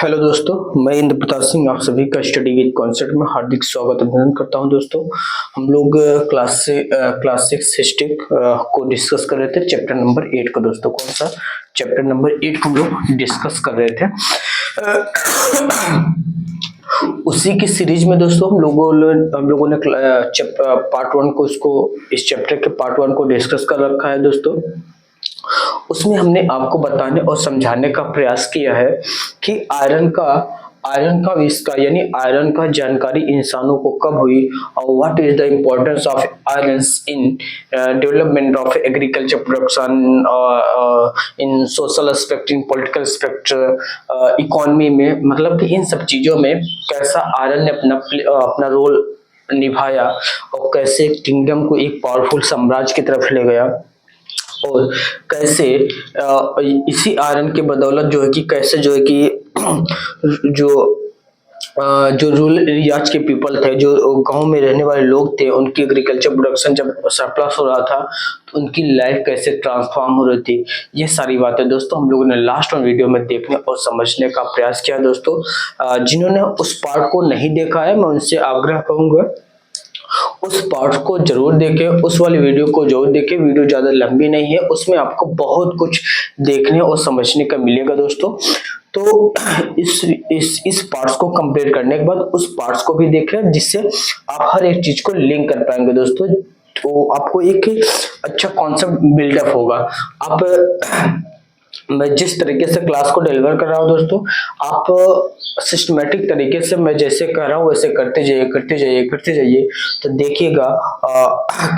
Hello दोस्तों, मैं इंद्र प्रताप सिंह आप सभी का स्टडी विद कॉन्सेप्ट में हार्दिक स्वागत अभिनंदन करता हूं। दोस्तों, हम लोग क्लास 6 हिस्ट्री को डिस्कस कर रहे थे, चैप्टर नंबर 8 का। दोस्तों, कौन सा चैप्टर नंबर 8 को हम लोग डिस्कस कर रहे थे। उसी की सीरीज में दोस्तों हम लोगों ने पार्ट 1 को इस चैप्टर के पार्ट 1 को डिस्कस कर रखा है। दोस्तों, उसमें हमने आपको बताने और समझाने का प्रयास किया है कि आयरन का आविष्कार यानी आयरन का जानकारी इंसानों को कब हुई और what is the importance of iron in development of agriculture production, in social aspect, in political aspect, economy में, मतलब कि इन सब चीजों में कैसा आयरन ने अपना रोल निभाया और कैसे किंगडम को एक पावरफुल साम्राज्य की तरफ ले गया और कैसे इसी आयरन के बदौलत जो है कि कैसे जो है कि जो रूरल एरियाज के पीपल थे, जो गांव में रहने वाले लोग थे, उनकी एग्रीकल्चर प्रोडक्शन जब सरप्लस हो रहा था तो उनकी लाइफ कैसे ट्रांसफॉर्म हो रही थी। ये सारी बातें दोस्तों हम लोगों ने लास्ट में वीडियो में देखने और समझने का प्रयास किया। दोस्तों, जिन्होंने उस पार्ट को नहीं देखा है, मैं उनसे आग्रह करूंगा उस पार्ट को जरूर देखें, उस वाली वीडियो को जरूर देखें। वीडियो ज्यादा लंबी नहीं है, उसमें आपको बहुत कुछ देखने और समझने का मिलेगा। दोस्तों, तो इस पार्ट्स को कंप्लीट करने के बाद उस पार्ट्स को भी देखें, जिससे आप हर एक चीज को लिंक कर पाएंगे। दोस्तों, तो आपको एक अच्छा कॉन्सेप्ट बिल्डअप होगा। आप मैं जिस तरीके से क्लास को डिलीवर कर रहा हूँ दोस्तों, आप सिस्टमेटिक तरीके से मैं जैसे कर रहा हूँ वैसे करते जाइए तो देखिएगा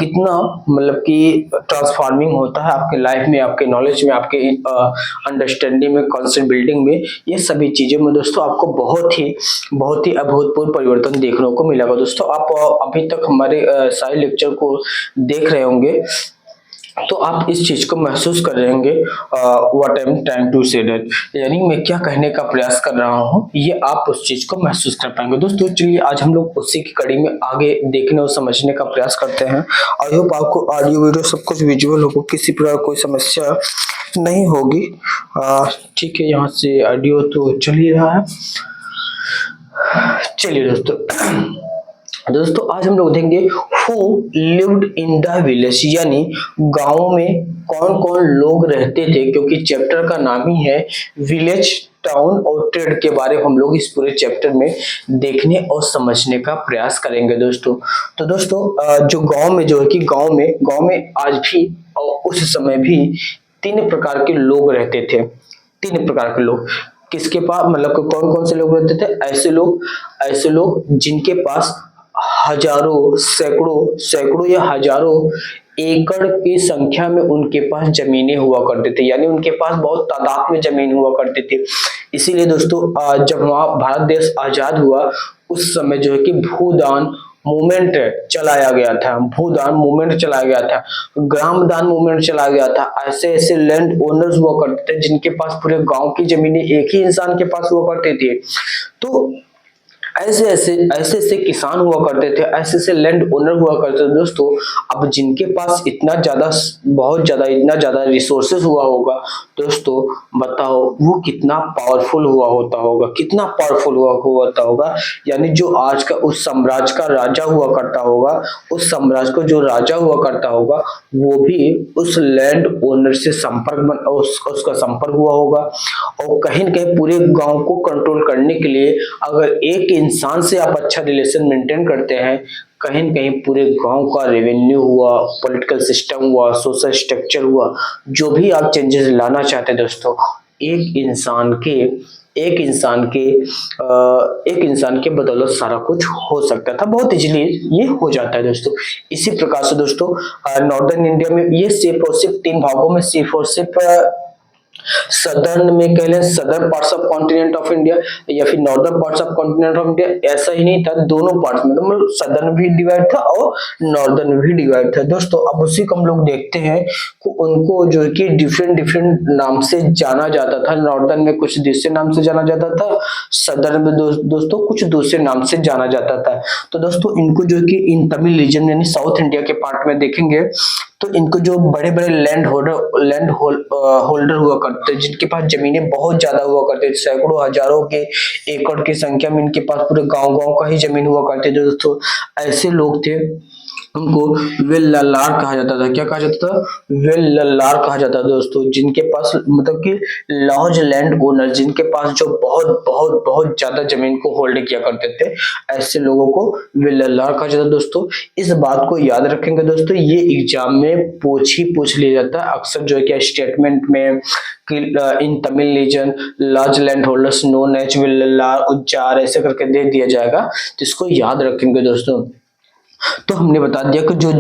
कितना मतलब कि ट्रांसफॉर्मिंग होता है आपके लाइफ में, आपके नॉलेज में, आपके अंडरस्टैंडिंग में, कॉन्सेप्ट बिल्डिंग में। ये सभी चीजें में दोस्तों आपको बहुत ही अभूतपूर्व परिवर्तन देखने को मिलेगा। दोस्तों, आप अभी तक हमारे सारे लेक्चर को देख रहे होंगे तो आप इस चीज को महसूस कर रहे होंगे, what I am trying to say that, यानी मैं क्या कहने का प्रयास कर रहा हूँ, ये आप उस चीज को महसूस कर पाएंगे। दोस्तों, चलिए आज हम लोग उसी की कड़ी में आगे देखने और समझने का प्रयास करते हैं। आई होप आपको ऑडियो वीडियो सब कुछ विजुअल होगा, किसी प्रकार कोई समस्या नहीं होगी। ठीक है, यहाँ से ऑडियो तो चल ही रहा है। चलिए दोस्तों, आज हम लोग देखेंगे who lived in the village, यानी गांव में कौन कौन लोग रहते थे, क्योंकि चैप्टर का नाम ही है विलेज, टाउन और ट्रेड के बारे में हम लोग इस पूरे चैप्टर में देखने और समझने का प्रयास करेंगे। दोस्तों, तो दोस्तों जो गांव में जो है कि गांव में आज भी और उस समय भी 3 प्रकार के लोग रहते थे। 3 प्रकार के लोग किसके पास, मतलब कौन कौन से लोग रहते थे? ऐसे लोग जिनके पास हजारों, सैकड़ों या हजारों एकड़ की संख्या में उनके पास जमीनें हुआ करते थे, यानी उनके पास बहुत तादाद में जमीन हुआ करती थी। इसीलिए दोस्तों जब वहां भारत देश आजाद हुआ उस समय जो है कि भूदान मूवमेंट चलाया गया था, ग्रामदान मूवमेंट चला गया था। ऐसे ऐसे लैंड ओनर्स हुआ करते थे जिनके पास पूरे गांव की जमीनें एक ही इंसान के पास हुआ करती थी। तो ऐसे ऐसे किसान हुआ करते थे, ऐसे लैंड ओनर हुआ करते थे। दोस्तों, अब जिनके पास इतना ज्यादा रिसोर्सेज हुआ होगा, दोस्तों बताओ वो कितना पावरफुल हुआ होता होगा। यानी जो आज का उस साम्राज्य का राजा हुआ करता होगा, उस साम्राज्य को जो राजा हुआ करता होगा, वो भी उस लैंड ओनर से उसका संपर्क हुआ होगा। और कहीं न कहीं पूरे गांव को कंट्रोल करने के लिए अगर एक इंसान से आप अच्छा रिलेशन मेंटेन करते हैं, कहीं न कहीं पूरे गांव का रेवेन्यू हुआ, पॉलिटिकल सिस्टम हुआ, सोशल स्ट्रक्चर हुआ, जो भी आप चेंजेस लाना चाहते हैं दोस्तों, एक इंसान के बदौलत सारा कुछ हो सकता था, बहुत इजीली ये हो जाता है। दोस्तों, इसी प्रकार से दोस्तों नॉर्दर्न इंडिया में ये सिर्फ और सिर्फ 3 भागों में सिर्फ सदर्न में कह लें, southern parts of continent of India या फिर northern parts of continent of India, ऐसा ही नहीं था, दोनों पार्ट्स में, तो मतलब सदर्न भी डिवाइड था और नॉर्दर्न भी डिवाइड था। दोस्तों, अब उसी को हम लोग देखते हैं कि उनको जो है कि डिफरेंट नाम से जाना जाता था। नॉर्दर्न में कुछ दूसरे नाम से जाना जाता था, सदर्न में दोस्तों कुछ दूसरे नाम से जाना जाता था। तो दोस्तों, इनको जो है कि इन तमिल रीजन यानी साउथ इंडिया के पार्ट में देखेंगे तो इनको जो बड़े बड़े होल्डर हुआ करते, जिनके पास जमीनें बहुत ज्यादा हुआ करते, सैकड़ों हजारों के एकड़ की संख्या में इनके पास पूरे गांव गांव का ही जमीन हुआ करते दोस्तों, ऐसे लोग थे, उनको वेल्लार कहा जाता था। क्या कहा जाता था? वेल्लार कहा जाता था दोस्तों, जिनके पास मतलब कि लार्ज लैंड ओनर, जिनके पास जो बहुत बहुत बहुत ज्यादा जमीन को होल्ड किया करते थे, ऐसे लोगों को वेल्लार कहा जाता था दोस्तों। इस बात को याद रखेंगे दोस्तों, ये एग्जाम में पूछ लिया जाता है अक्सर, जो है कि स्टेटमेंट में कि in Tamil region large land holders known as Vellalar उच्चार ऐसे करके दे दिया जाएगा, तो इसको याद रखेंगे दोस्तों। तो हमने बता दिया कि जो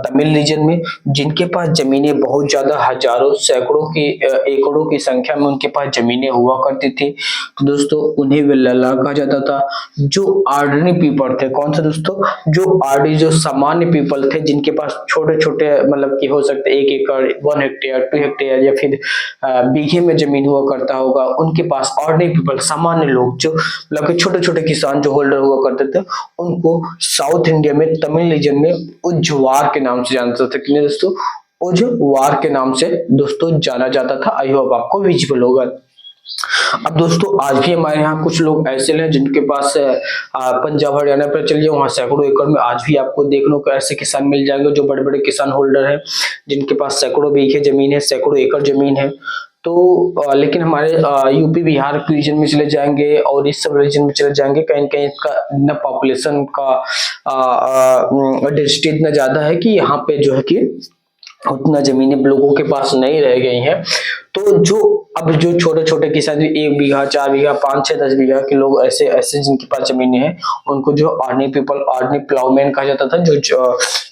तमिल रीजन में जिनके पास जमीनें बहुत ज्यादा हजारों सैकड़ों की एकड़ों की संख्या में उनके पास जमीनें हुआ करती थी, तो दोस्तों उन्हें वेल्लाला कहा जाता था। जो ऑर्डिनरी पीपल थे, कौन सा दोस्तों? जो आरडी जो सामान्य पीपल थे, जिनके पास छोटे छोटे मतलब कि हो सकते 1 एकड़ 1 हेक्टेयर 2 हेक्टेयर या फिर बीघे में जमीन हुआ करता होगा, उनके पास ऑर्डिनरी पीपल सामान्य लोग जो मतलब छोटे छोटे किसान जो होल्डर हुआ करते थे, उनको साउथ इंडिया में तमिल रीजन में उज्जवार के नाम से जानते थे। किन्हें दोस्तों? उज्जवार के नाम से दोस्तों जाना जाता था। आई होप आपको विजिबल होगा। अब दोस्तों आज भी हमारे यहाँ कुछ लोग ऐसे हैं जिनके पास पंजाब हरियाणा पर चलिए, वहां सैकड़ों एकड़ में आज भी आपको देखने को ऐसे किसान मिल जाएंगे जो बड़े बड़े किसान होल्डर हैं, जिनके पास सैकड़ों बीघे जमीन है, सैकड़ों एकड़ जमीन है। तो लेकिन हमारे यूपी बिहार के रीजन में चले जाएंगे और इस सब रीजन में चले जाएंगे, कहीं कहीं इसका न पॉपुलेशन का डेंसिटी इतना ज्यादा है कि यहाँ पे जो है कि उतना जमीनें लोगों के पास नहीं रह गई हैं। तो जो अब जो छोटे छोटे किसान 1 बीघा 4 बीघा 5 6 10 बीघा के लोग ऐसे ऐसे जिनके पास जमीनें हैं, उनको जो ऑर्डिनरी पीपल ऑर्डिनरी प्लाउमैन कहा जाता था।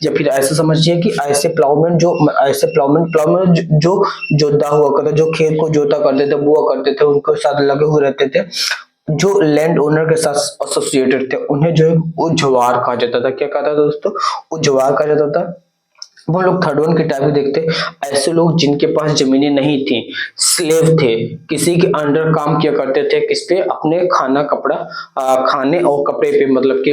या फिर ऐसे समझिए कि ऐसे प्लाउमैन प्लाउमैन जो जोता हुआ करते, जो खेत को जोता करते थे, बुआ करते थे, उनके साथ लगे हुए रहते थे, जो लैंड ओनर के साथ एसोसिएटेड थे, उन्हें जो है उज्जवार कहा जाता था। क्या कहता था दोस्तों? उज्जवार कहा जाता था। वो लोग थर्ड वन की टाइप में देखते, ऐसे लोग जिनके पास जमीनें नहीं थी, स्लेव थे, किसी के अंडर काम किया करते थे, किस पे? अपने खाने और कपड़े पे, मतलब कि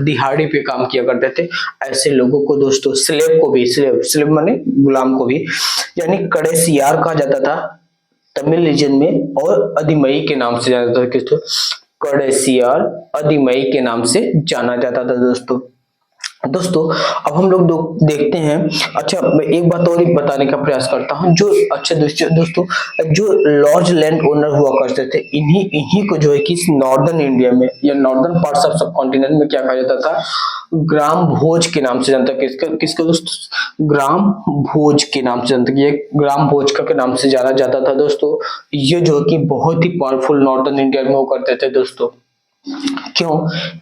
दिहाड़ी पे काम किया करते थे। ऐसे लोगों को दोस्तों स्लेव को भी स्लेव माने गुलाम को भी, यानी कड़ेसियार कहा जाता था तमिल रीजन में, और अधिमई के नाम से जाना जाता था। किसको? कड़ेसियार अधिमई के नाम से जाना जाता था दोस्तों। दोस्तों अब हम लोग देखते हैं। अच्छा, मैं एक बात और ही बताने का प्रयास करता हूँ। जो अच्छा दोस्तों जो लार्ज लैंड ओनर हुआ करते थे, इन्हीं इन्हीं को जो है कि नॉर्दर्न इंडिया में या नॉर्दर्न पार्ट्स ऑफ सब कॉन्टिनेंट में क्या कहा जाता था? ग्राम भोज के नाम से जानता। किसका दोस्तों? ग्राम भोज के नाम से जानता। ये ग्राम भोज का के नाम से जाना जाता था दोस्तों। ये जो कि बहुत ही पावरफुल नॉर्दर्न इंडिया में हुआ करते थे दोस्तों। क्यों?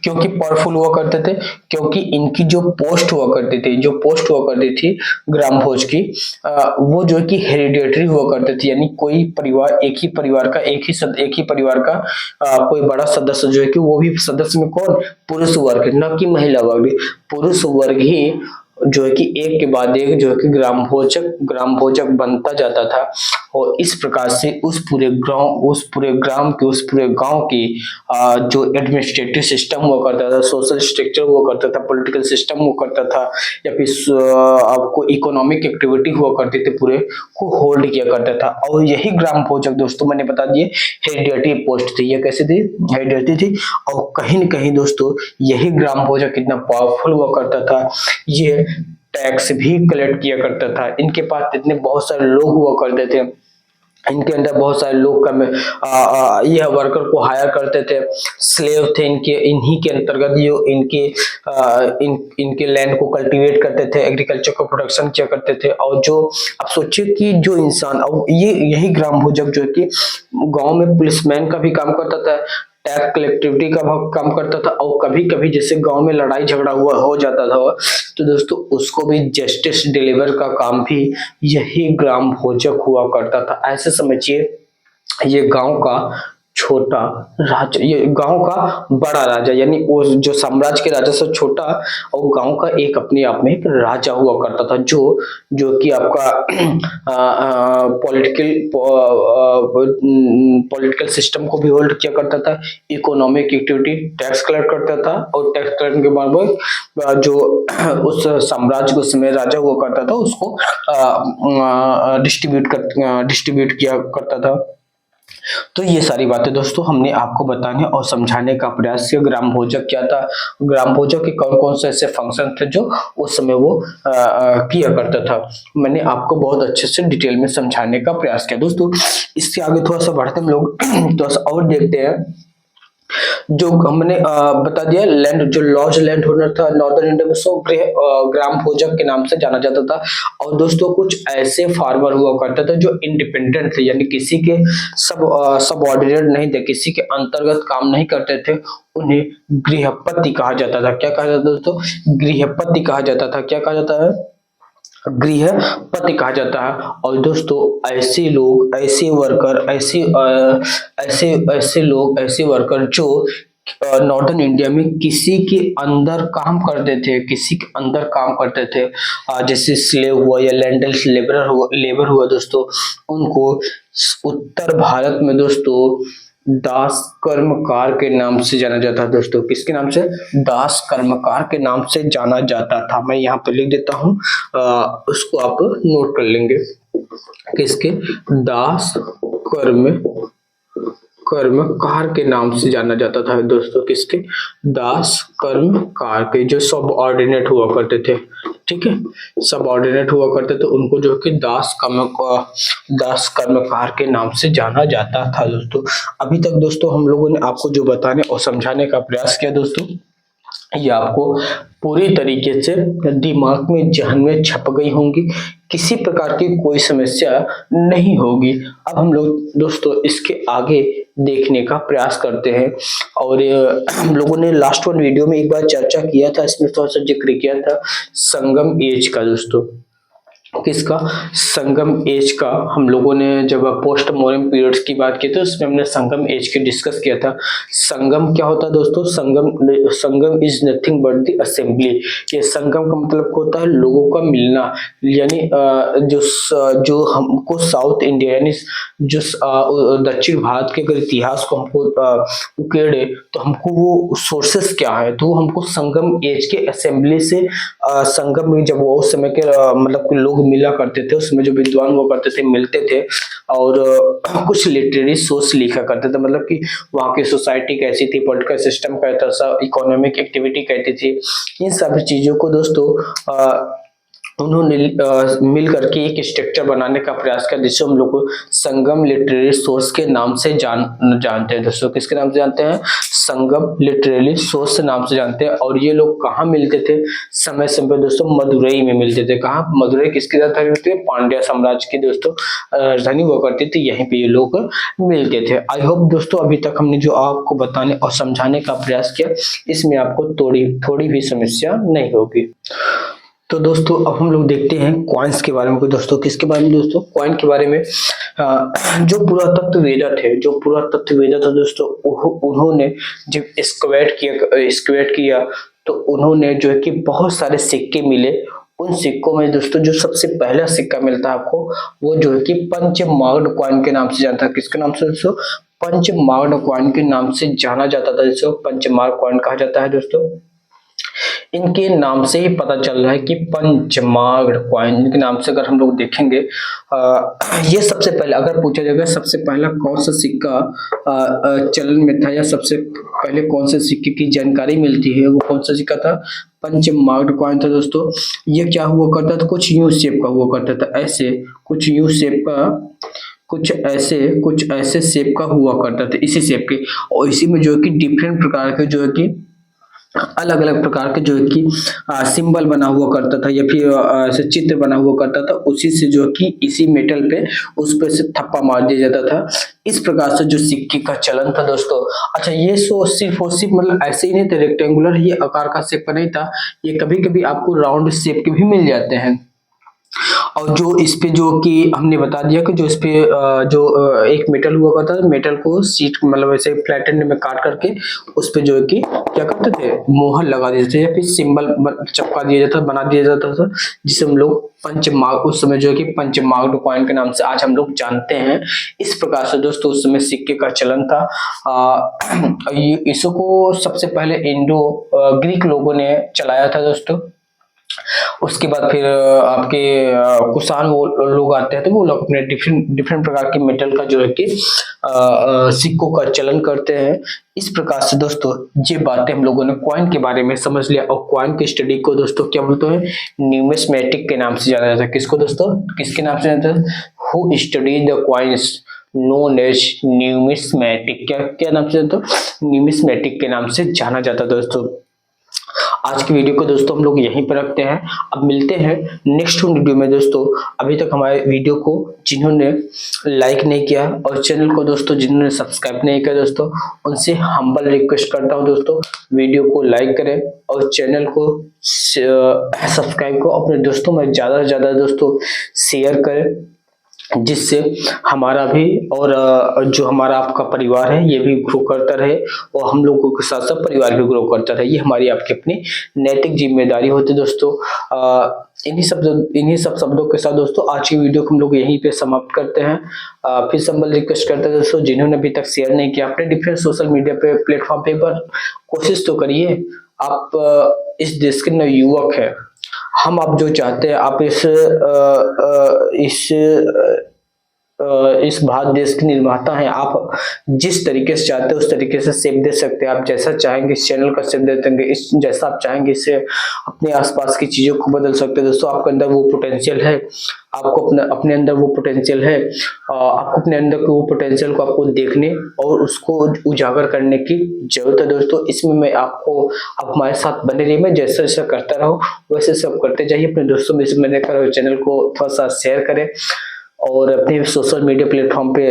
क्योंकि पावरफुल हुआ करते थे, क्योंकि इनकी जो पोस्ट हुआ करती थी, ग्राम भोज की, वो जो कि हेरिडेटरी हुआ करती थी, यानी कोई परिवार एक ही परिवार का कोई बड़ा सदस्य जो है कि वो भी सदस्य में कौन? पुरुष वर्ग, न कि महिला वर्ग, पुरुष वर्ग ही जो है कि एक के बाद एक जो है कि ग्राम भोजक बनता जाता था। और इस प्रकार से उस पूरे गांव की जो एडमिनिस्ट्रेटिव सिस्टम हुआ करता था, सोशल स्ट्रक्चर हुआ करता था, पॉलिटिकल सिस्टम हुआ करता था, या फिर आपको इकोनॉमिक एक्टिविटी हुआ करती थी, पूरे को होल्ड किया करता था। और यही ग्राम भोजक दोस्तों मैंने बता दिए हेरिडेटरी पोस्ट थी। ये कैसे थी? हेरिडेटरी थी। और कहीं न कहीं दोस्तों यही ग्राम भोजक कितना पावरफुल हुआ करता था, ये टैक्स भी कलेक्ट किया करता था। इनके पास इतने बहुत सारे लोग हुआ करते थे, इनके अंदर बहुत सारे लोग यह वर्कर को हायर करते थे, स्लेव थे इन्हीं के अंतर्गत, जो इनके लैंड को कल्टीवेट करते थे, एग्रीकल्चर को प्रोडक्शन किया करते थे। और जो आप सोचिए कि जो इंसान, और यही ग्राम भोजक जो है कि गांव में पुलिसमैन का भी काम करता था, टैक्स कलेक्टिविटी का काम करता था, और कभी कभी जैसे गांव में लड़ाई झगड़ा हो जाता था, तो दोस्तों उसको भी जस्टिस डिलीवर का काम भी यही ग्राम भोजक हुआ करता था। ऐसे समझिए ये गांव का छोटा राजा, ये गांव का बड़ा राजा, यानी वो जो साम्राज्य के राजा से छोटा और गांव का एक अपने आप में एक राजा हुआ करता था, जो जो कि आपका पॉलिटिकल पॉलिटिकल सिस्टम को भी होल्ड किया करता था, इकोनॉमिक एक्टिविटी, टैक्स कलेक्ट करता था, और टैक्स कलेक्ट के बाद जो उस साम्राज्य को समय राजा हुआ करता था उसको डिस्ट्रीब्यूट किया करता था। तो ये सारी बातें दोस्तों हमने आपको बताने और समझाने का प्रयास किया। ग्राम भोजक क्या था, ग्राम भोजक के कौन कौन से ऐसे फंक्शन थे जो उस समय वो किया करता था, मैंने आपको बहुत अच्छे से डिटेल में समझाने का प्रयास किया दोस्तों। इससे आगे थोड़ा सा बढ़ते हम लोग थोड़ा सा और देखते हैं। जो हमने बता दिया, लैंड जो लॉज लैंड ओनर था नॉर्दर्न इंडिया में, सो ग्राम भोजक के नाम से जाना जाता था। और दोस्तों कुछ ऐसे फार्मर हुआ करता था जो इंडिपेंडेंट थे, यानी किसी के सबऑर्डिनेट नहीं थे, किसी के अंतर्गत काम नहीं करते थे, उन्हें गृहपति कहा जाता था। क्या कहा जाता था दोस्तों? गृहपति कहा जाता था। क्या कहा जाता है? गृहपति कहा जाता है। और दोस्तों ऐसे लोग, ऐसे वर्कर, ऐसे वर्कर जो नॉर्दर्न इंडिया में किसी के अंदर काम करते थे, किसी के अंदर काम करते थे, जैसे स्लेव हुआ या लैंडलेस लेबर हुआ दोस्तों, उनको उत्तर भारत में दोस्तों दास कर्मकार के नाम से जाना जाता है दोस्तों। किसके नाम से? दास कर्मकार के नाम से जाना जाता था। मैं यहाँ पे लिख देता हूँ, उसको आप नोट कर लेंगे। किसके? दास कर्मकार के नाम से जाना जाता था दोस्तों। किसके? दास कर्मकार के, जो सब ऑर्डिनेट हुआ करते थे। ठीक है, सब ऑर्डिनेट हुआ करते थे, उनको जो कि दास कर्मकार के नाम से जाना जाता था दोस्तों। अभी तक दोस्तों हम लोगों ने आपको जो बताने और समझाने का प्रयास किया दोस्तों, ये आपको पूरी तरीके से दिमाग में, जहन में छप गई होंगी, किसी प्रकार की कोई समस्या नहीं होगी। अब हम लोग दोस्तों इसके आगे देखने का प्रयास करते हैं। और हम लोगों ने लास्ट वन वीडियो में एक बार चर्चा किया था, इसमें थोड़ा सा जिक्र किया था संगम एज का दोस्तों। किसका? संगम एज का। हम लोगों ने जब पोस्ट मॉडर्न पीरियड्स की बात की थी उसमें हमने संगम एज की डिस्कस किया था। संगम क्या होता है दोस्तों? Sangam is nothing but the assembly. ये संगम का मतलब होता है लोगों का मिलना, यानी जो हमको साउथ इंडिया यानी जो दक्षिण भारत के अगर इतिहास को हमको उकेड़े तो हमको वो सोर्सेस क्या है, तो हमको संगम एज के असेंबली से, संगम में जब वो उस समय के मतलब लोग मिला करते थे, उसमें जो विद्वान हुआ करते थे मिलते थे और कुछ लिटरेरी सोर्स लिखा करते थे, मतलब कि वहाँ की सोसाइटी कैसी थी, पॉलिटिकल सिस्टम कैसा था, इकोनॉमिक एक्टिविटी कैसी थी, इन सभी चीजों को दोस्तों उन्होंने मिल करके एक स्ट्रक्चर बनाने का प्रयास किया, जिससे हम लोग को संगम लिटरेरी सोर्स के नाम से जानते हैं दोस्तों। किसके नाम से जानते हैं? संगम लिटरेरी सोर्स के नाम से जानते हैं। और ये लोग कहाँ मिलते थे? समय समय दोस्तों मदुरई में मिलते थे। कहाँ? मदुरई किसकी राजधानी होती है? पांड्या साम्राज्य की दोस्तों राजधानी हुआ करती थी, यहीं पे ये लोग मिलते थे। आई होप दोस्तों अभी तक हमने जो आपको बताने और समझाने का प्रयास किया, इसमें आपको थोड़ी भी समस्या नहीं होगी। तो दोस्तों अब हम लोग देखते हैं कॉइन्स के बारे में। दोस्तों किसके बारे में दोस्तों? कॉइन के बारे में। जो पुरातत्व वेदा था दोस्तों, उन्होंने जब स्क्वेट किया तो उन्होंने जो है कि बहुत सारे सिक्के मिले। उन सिक्कों में दोस्तों जो सबसे पहला सिक्का मिलता है आपको, वो जो है कि पंचमार्क्ड कॉइन के नाम से जानता है। किसके नाम से दोस्तों? पंचमार्क्ड कॉइन के नाम से जाना जाता था, जिसको पंचमार्क कॉइन कहा जाता है दोस्तों। इनके नाम से ही पता चल रहा है कि पंचमार्क्ड कॉइन के नाम से अगर हम लोग देखेंगे, ये सबसे पहले अगर पूछा जाएगा सबसे पहला कौन सा सिक्का चलन में था, या सबसे पहले कौन से सिक्के की जानकारी मिलती है, वो कौन सा सिक्का था? पंचमार्क्ड कॉइन था दोस्तों। ये क्या हुआ करता था? कुछ यू शेप का हुआ करता था, ऐसे कुछ यू शेप का, कुछ ऐसे शेप का हुआ करता था, इसी शेप के। और इसी में जो है कि डिफरेंट प्रकार के जो है कि अलग अलग प्रकार के जो है कि सिंबल बना हुआ करता था, या फिर ऐसे चित्र बना हुआ करता था, उसी से जो कि इसी मेटल पे उस पे से थप्पा मार दिया जाता था। इस प्रकार से जो सिक्के का चलन था दोस्तों। अच्छा, ये सिर्फ मतलब ऐसे ही नहीं थे रेक्टेंगुलर, ये आकार का शेप का नहीं था, ये कभी कभी आपको राउंड शेप के भी मिल जाते हैं। और जो इस पे जो कि हमने बता दिया कि जो इस पे एक मेटल हुआ करता था, मेटल को सीट मतलब ऐसे फ्लैटेंड में काट करके उस पे जो है कि क्या करते थे, मोहर लगा देते थे या फिर सिंबल चिपका दिया जाता, बना दिया जाता था, जिसे हम लोग पंचमार्क उस समय जो है कि पंचमार्क कॉइन के नाम से आज हम लोग जानते हैं। इस प्रकार से दोस्तों उस समय सिक्के का चलन था। इसको सबसे पहले इंडो ग्रीक लोगों ने चलाया था दोस्तों। उसके बाद फिर आपके कुषाण वो लोग आते हैं, तो वो लोग अपने डिफरेंट डिफरेंट प्रकार के मेटल का जो है कि सिक्कों का चलन करते हैं। इस प्रकार से दोस्तों ये बातें हम लोगों ने कॉइन के बारे में समझ लिया। और कॉइन की स्टडी को दोस्तों क्या बोलते हैं, न्यूमिस्मेटिक के नाम से जाना जाता है। किसको दोस्तों, किसके नाम से जाना जाता है, who study the coins known as numismatic. क्या क्या नाम से, तो न्यूमिस्मेटिक के नाम से जाना जाता है दोस्तों। आज की वीडियो को दोस्तों हम लोग यहीं पर रखते हैं। अब मिलते हैं नेक्स्ट वीडियो में दोस्तों। अभी तक हमारे वीडियो को जिन्होंने लाइक नहीं किया और चैनल को दोस्तों जिन्होंने सब्सक्राइब नहीं किया दोस्तों, उनसे हम्बल रिक्वेस्ट करता हूं दोस्तों, वीडियो को लाइक करें और चैनल को सब्सक्राइब को अपने दोस्तों में ज्यादा से ज्यादा दोस्तों शेयर करें, जिससे हमारा भी और जो हमारा आपका परिवार है ये भी ग्रो करता रहे और हम लोगों के साथ साथ परिवार भी ग्रो करता रहे। ये हमारी आपकी अपनी नैतिक जिम्मेदारी होती है दोस्तों। इन्हीं सब शब्दों के साथ दोस्तों आज की वीडियो को हम लोग यहीं पे समाप्त करते हैं। फिर संबल रिक्वेस्ट करते हैं दोस्तों, जिन्होंने अभी तक शेयर नहीं किया अपने डिफरेंट सोशल मीडिया पे प्लेटफॉर्म पे, पर कोशिश तो करिए। आप इस देश के नव युवक है, हम आप जो चाहते हैं आप इस भारत देश के निर्माता हैं। आप जिस तरीके से चाहते हैं उस तरीके से शेप दे सकते हैं। आप जैसा चाहेंगे इस चैनल का शेप दे देंगे, इस जैसा आप चाहेंगे इससे अपने आसपास की चीजों को बदल सकते हैं दोस्तों। आपके अंदर वो पोटेंशियल है, आपको अपने अंदर वो पोटेंशियल है, आपको अपने अंदर के वो पोटेंशियल को आपको देखने और उसको उजागर करने की जरूरत है दोस्तों। इसमें मैं आपको आप हमारे साथ बने रहिए, मैं जैसा जैसा करता रहूं वैसे सब करते जाइए। अपने दोस्तों में से मैंने कहा चैनल को थोड़ा सा शेयर करें और अपने सोशल मीडिया प्लेटफॉर्म पे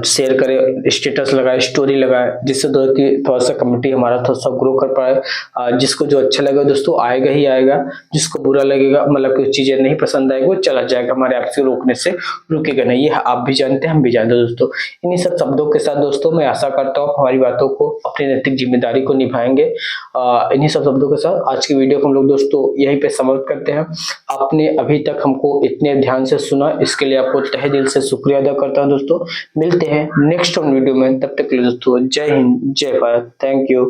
शेयर करें, स्टेटस लगाए, स्टोरी लगाए, जिससे कि थोड़ा सा कम्युनिटी हमारा थोड़ा सा ग्रो कर पाए। जिसको जो अच्छा लगेगा दोस्तों आएगा ही आएगा, जिसको बुरा लगेगा मतलब कुछ चीजें नहीं पसंद आएगी वो चला जाएगा, हमारे आपसे रोकने से रुकेगा नहीं। ये आप भी जानते हैं हम भी जानते हैं दोस्तों। इन्हीं सब शब्दों के साथ दोस्तों मैं आशा करता हूँ हमारी बातों को अपनी नैतिक जिम्मेदारी को निभाएंगे। इन्हीं सब शब्दों के साथ आज की वीडियो को हम लोग दोस्तों यहीं पे समाप्त करते हैं। आपने अभी तक हमको इतने ध्यान से सुना, इसके लिए आपको तहे दिल से शुक्रिया अदा करता हूँ दोस्तों। मिलते हैं नेक्स्ट वीडियो में, तब तक के लिए दोस्तों जय हिंद जय भारत, थैंक यू।